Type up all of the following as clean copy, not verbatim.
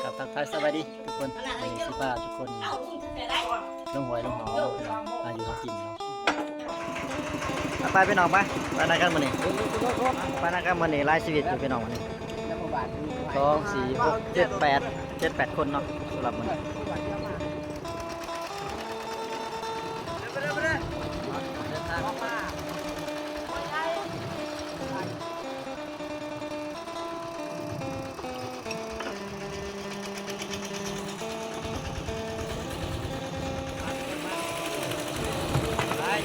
กับทักทายสวัสดีทุกคนในสิบ้าทุกคนลงหวยลงหออายุเขากินเนาะไปพี่น้องไปนักกันมาเนี่ยไปนักกันมาเนี่ยไล่ชีวิตอยู่พี่น้องมาเนี่ย2 4 6 7 8คนเนาะสำหรับมัน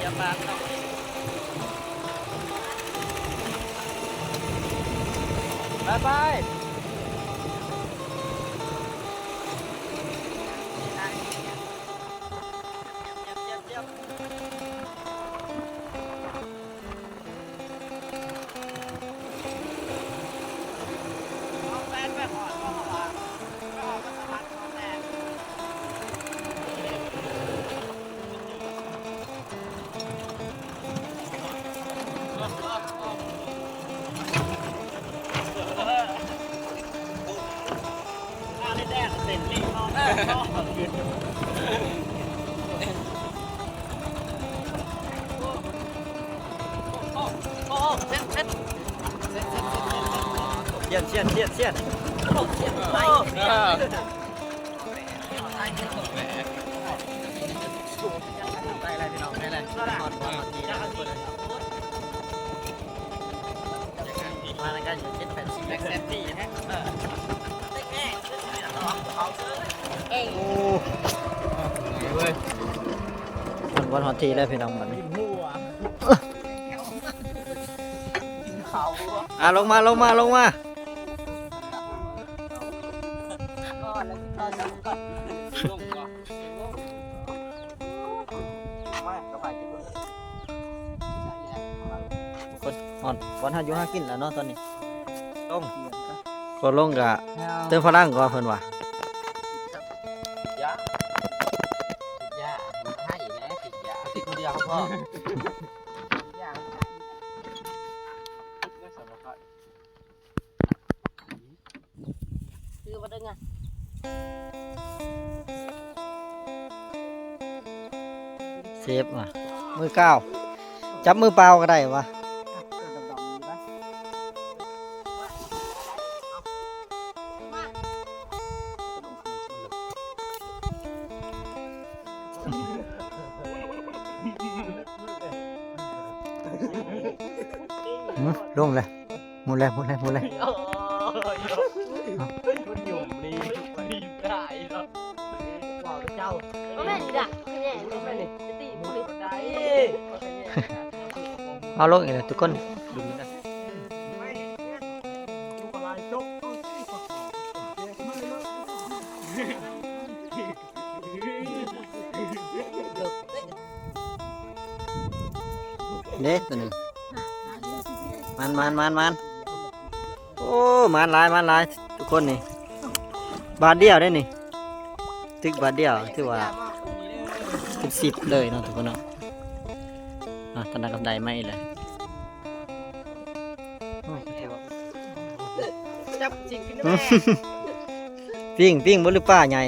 อย่าปากต้องไปเชียนได้อะไรพี่น้องได้อะไรมาในการอยู่7 8 10แซนตี้ฮะวันหอทีแล้วพี่น้องแบบนี้ลงมาวันหาอยู่หากินแล้วเนาะตอนนี้ลงกะเติมพลังก่อนเพิ่นว่าติดคนเดียวพ่อคือมาดึงอ่ะเซฟว่ะมือก้าวจับมือเปล่าก็ได้วะลงเลยหมดเลยมันหยุ่มดีได้เนาะบอกเจ้าแม่นี่ด่ะแม่นี่จะตีมือได้เอาลงอีกแล้วทุกคนดูนะเด็ดตัวหนึ่งมันโอ้มันลายทุกคนนี่บาทเดียวได้นี่ตึกบาทเดียวถือว่าเป็น10เลยเนาะทุกคนเนาะตอนนั้นกำไดไม่เลยจับจิกขึ้นมาปิ้งบนหรือป้าใหญ่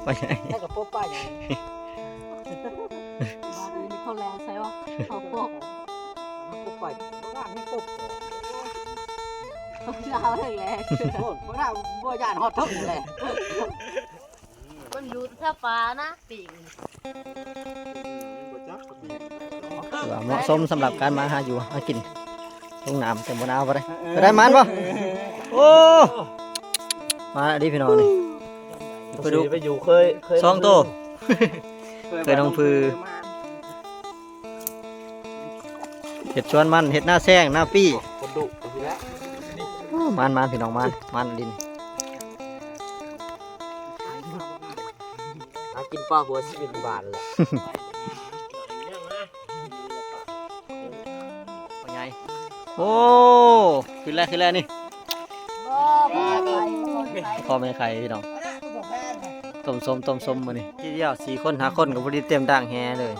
ป้าใหญ่กับพวกป้าใหญ่มีข้าวแรงใช่ปะข้าวพวกไปบ้านไม่ตกยาวเลยแหละบ้านบัวยานฮอตทุกเลยมันอยู่ท่าปลานะปีกเหมาะสมสำหรับการมาหาอยู่หากินลงน้ำเต็มบนเอาไปได้มันปะโอ้มาดิพี่น้องนี่ไปดูไปอยู่เคย2 โตเคยน้องพือเห็ดชวนมันเห็ดหน้าแซงหน้าปี้มันพี่น้องมันดินหากินปลาหัว11 บาทเลยโอ้ขึ้นแล้วนี่พ่อแม่ไข่พี่น้องต้มส้มมานี่ที่เดียว4 คน5 คนกับบริเต็มด่างแฮเลย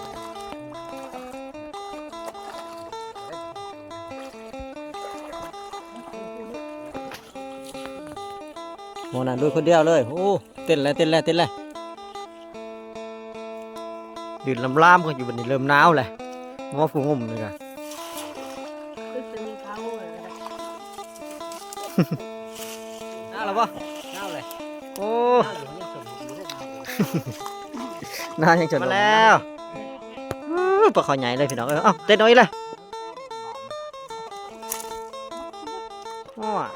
น่ะด้วยคนเดียวเลยโอ้เต้นแล้วยืนลำๆก็อยู่บนนี้เริ่มหนาวเลยงอฟูงุ่มเลยค่ะหนาวแล้วปะหนาวเลยโอ้หนาวยังจนมาแล้วปลาคอใหญ่เลยพี่น้องเอ้าเต้นน้อยเลยว้า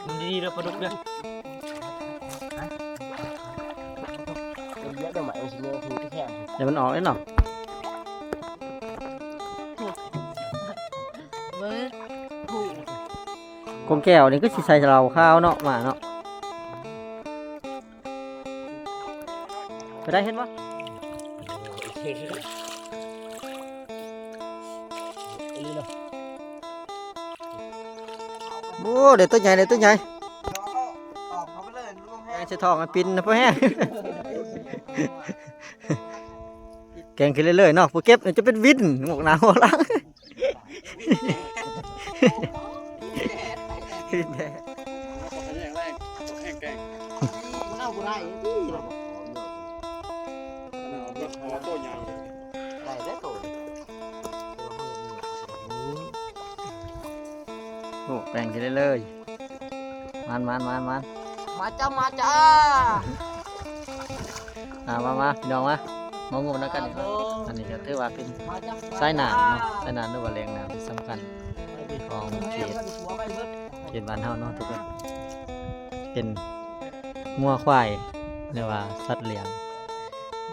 มันดีแล้วปลาดุกเนี่ยเดี๋ยวมันออกได้หรอกลมแก้วนี่ก็สิใส่เราข้าวเนาะมาเนาะไปได้เห็นปะโอ้เดี๋ยวตัวใหญ่จะทองมาปินนะพ่อแห้งแกงขึ้นเรื่อยๆเนาะผู้เก็บจะเป็นวินหมกหนาวล้างโอ้แกงขึ้นเรื่อยๆมันมาจ้ามาพี่น้องมางงนะกันอันนี้ก็ถือว่าเป็นสายน้ำเนาะสายน้ำหรือว่าแรงน้ำที่สำคัญของเขตบ้านเฮาเนาะทุกคนเป็นงัวควายหรือว่าสัตว์เลี้ยง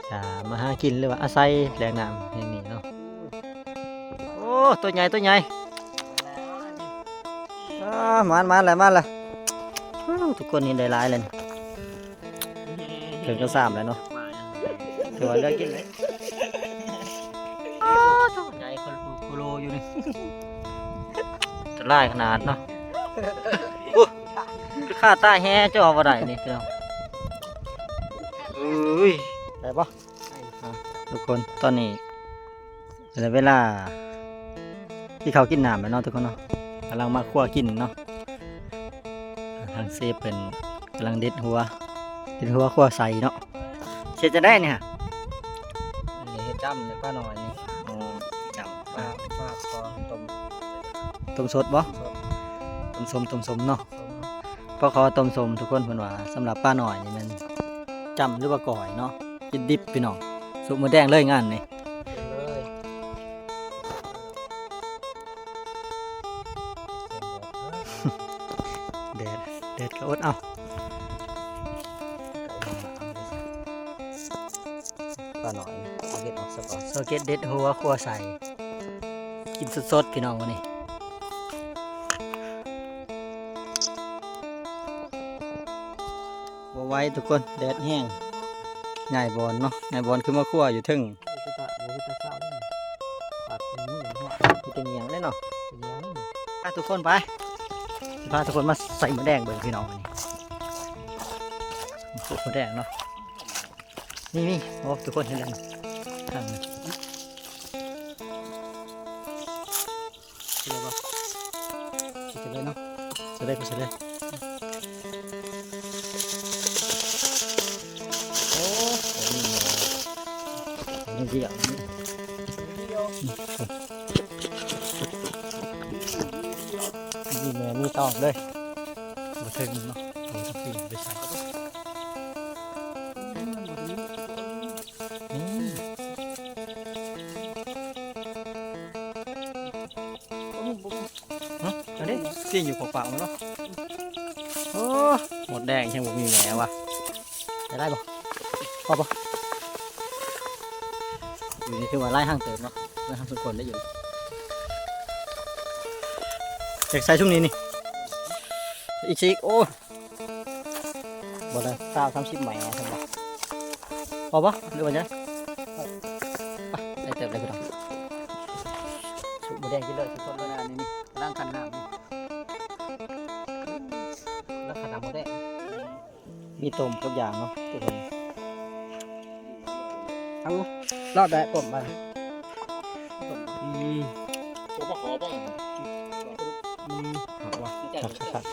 จะมาหากินหรือว่าอาศัยแรงน้ำอย่างนี้เนาะโอ้ตัวใหญ่มาแล้วทุกคนเห็นได้หลายเลยถึงก็3แล้วเนาะถือว่าเลือกกินเลยใหญ่คนโคโลอยู่นี่จะไล่ขนาดเนาะข้าใต้แห่จะออกมาได้นี่พี่น้องได้ปะทุกคนตอนนี้เวลาที่เขากินน้ำแล้วเนาะทุกคนเนาะกำลังมาคั่วกินเนาะทางเซฟเป็นกำลังเด็ดหัวคั่วใส่เนาะเช็ดจะได้เนี่ยนี่เฮ็ดจ้ำเลยป้าหน่อยนี่จ้ำป้าพอต้มสดบ่ต้มสมเนาะพอขอต้มสมทุกคนเพิ่นว่าสำหรับป้าหน่อยนี่มันจ้ำหรือว่าก่อยเนาะกินดิบพี่น้องสุกมือแดงเลยงานนี่เด็ดก็อดเอาป้าหน่อยเอาเก็ดออกซะก่อนโซเก็ตเด็ดหัวคั่วใส่กินสดๆพี่น้องวันนี้ไว้ทุกคนแดดแห้งใหญ่บอลเนาะใหญ่บอลคือมาคั่วอยู่ถึงมีแต่เงียงเลยเนาะทุกคนไปพาทุกคนมาใส่หมูแดงเบิ่งพี่น้องนี่หมูแดงเนาะนี่โอ้ทุกคนเห็นแล้วทางนี้เสร็จแล้วเสร็จเลยเนาะเสร็จเลยโอ้นี่เดียวมีแม่มีตอกเลยมาถึงเนาะเอาทับทิมไปใส่อันนี้ที่อยู่เปล่าๆเนาะโอ้หมดแดงยังบ่มีแหนว่ะได้ป่ะพอป่ะอยู่นี่คือว่าไล่ห้างเติมเนาะไล่ห้างทุกคนได้อยู่เด็กใส่ช่วงนี้นี่อีกชีกโอ้บ่ได้30ใหม่ใช่ไหมพอปะหรือว่าไงได้เติมเลยพี่น้องสูบหมูแดงกินเลยทุกคนเลยนะนี่ร่างขันน้ำนี่ร่างขันน้ำหมูแดงมีต้มกับอย่างเนาะทุกคนเอารอดได้ต้มไปต้มดีตัวปลาขอบ้าง ครับ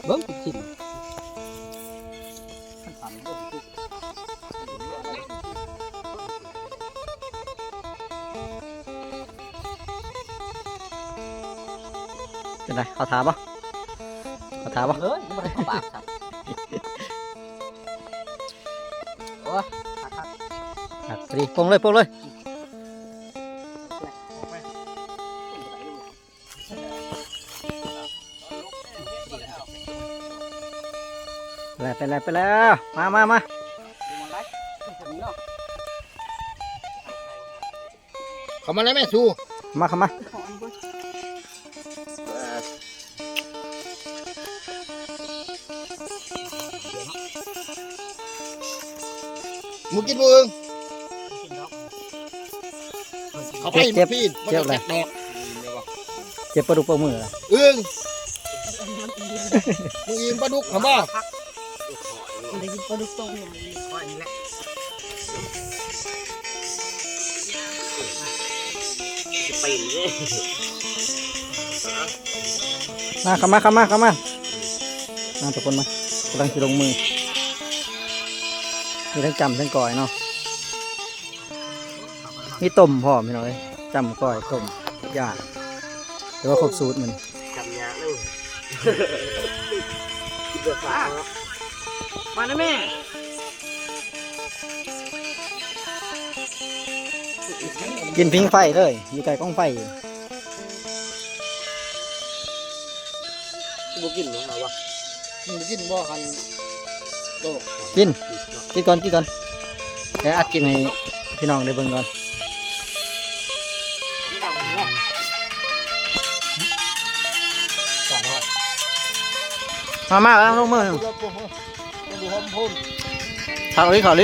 เบิ้งกิน เป็นไรเขาถามปะเขาถามปะ เลยยังไม่ได้เข้าปากครับโอ้ย ครับพอดีปรุงเลยปรุงเลยไปแล้วมา เขามาแล้วแม่สู้ เข้ามา มึงกินมึงเขาไปมึงพี่มันจะแตกดอก เจ็บปลาดุกปลามือ อึ้งมึงยิงปลาดุกเหรอบ้า ได้กินปลาดุกต้มเนี่ยค่อยนี่แหละ เข้ามาทุกคนมากำลังจะลงมือมีทั้งจำทั้งก่อยเนาะมีต้มพร้อมพี่น้อยจำก่อยต้มย่างแต่ว่าครบสูตรมัน จำยาเลยมานะแม่ กินพิงไฟเลยมีไก่ก้องไฟอยู่ บุกินเหรอวะ มึงกินบ่คันโต กินก่อนแต่อัดกินให้พี่น้องได้เบิ่งก่อนมาแล้วลงมือ ดูหอมพุ่น ขาวลิ ฮะ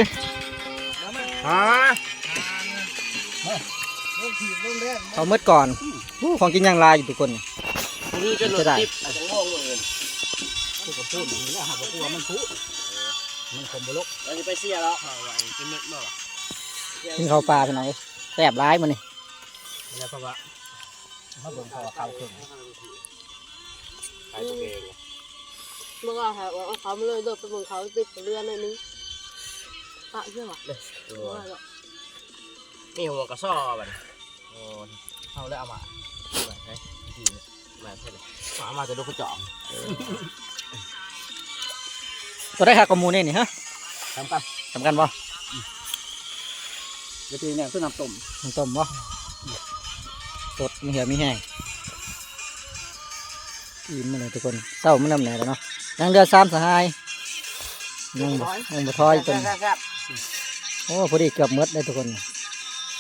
ลูกถีบลูกแรก เขาเมื่อก่อนของกินย่างลายอยู่ทุกคน นี่จะ จะได้ จะงงเลยพูดกับพูดนี่แหละหากว่าพูดมันพูดมันคมบุลุกเราจะไปเสียแล้วเป็นเม็ดบ่ กินข้าวปลาพี่น้องแซ่บร้ายมันนี่ แล้วเพราะว่าเขาเบิ่งเขาเขาขึ้นใครตัวเอง เมื่อก่อนเขาเขาไม่เลยโดดไปเมืองเขาติดเรือหน่อยนึงปะเชื่อปะ นี่หัวกระสอบอ่ะโอ้เอาแล้วเอามาใช่ทีมาใช่เลยมาจะดูกระจอก ตัวได้หักกระมูนี่นี่ฮะ ทำกัน สำคัญบ่ เดี๋ยวทีเนี่ยเพื่อน้ำต้ม น้ำต้มบ่สดมีเหี่ยวมีแห้งอิ่มมาเลยทุกคนเศร้ามันน้ำไหนแล้วเนาะนั่งเรือซ้ำสหายยังบ่ทอยจนโอ้พอดีเกือบหมดเลยทุกคน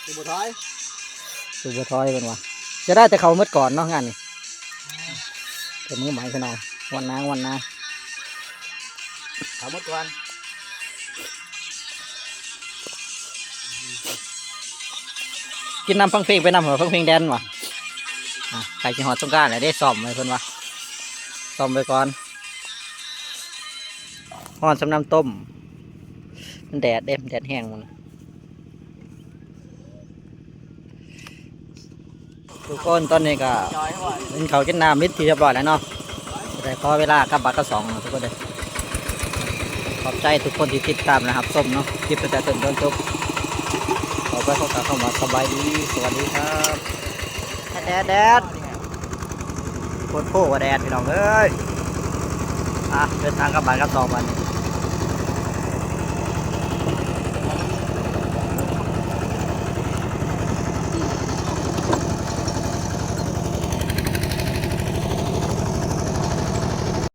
คือบุท้อย สูบบัวทอยเป็นวะจะได้แต่เขาเมื่อก่อนเนาะงานนี่แต่มือใหม่พี่น้องวันนา เอาหมดก่อน กินน้ำฟังเพลงไปน้ำหัวฟังเพลงแดนวะใครจะหอดสงกรานต์อะไรได้ซ่อมไว้เพิ่นวะซ่อมไปก่อนหอดสำน้ำต้มมันแดดแห้งมันทุกคนตอนนี้ก็ จอยว่า เป็นเขาวกินน้ำมิดที่เรียบร้อยแล้วเนาะแต่ขอเวลากลับบัตรก็2ทุกคนเลยขอบใจทุกคนที่ติดตามนะครับส้มเนาะคลิปตั้งแต่ต้นจนจบขอไปเข้ามาสบายดีสวัสดีครับแดดโคตรโคว่าแดดพี่น้องเอ้ยเดินทางกลับบ้านกัน2 วัน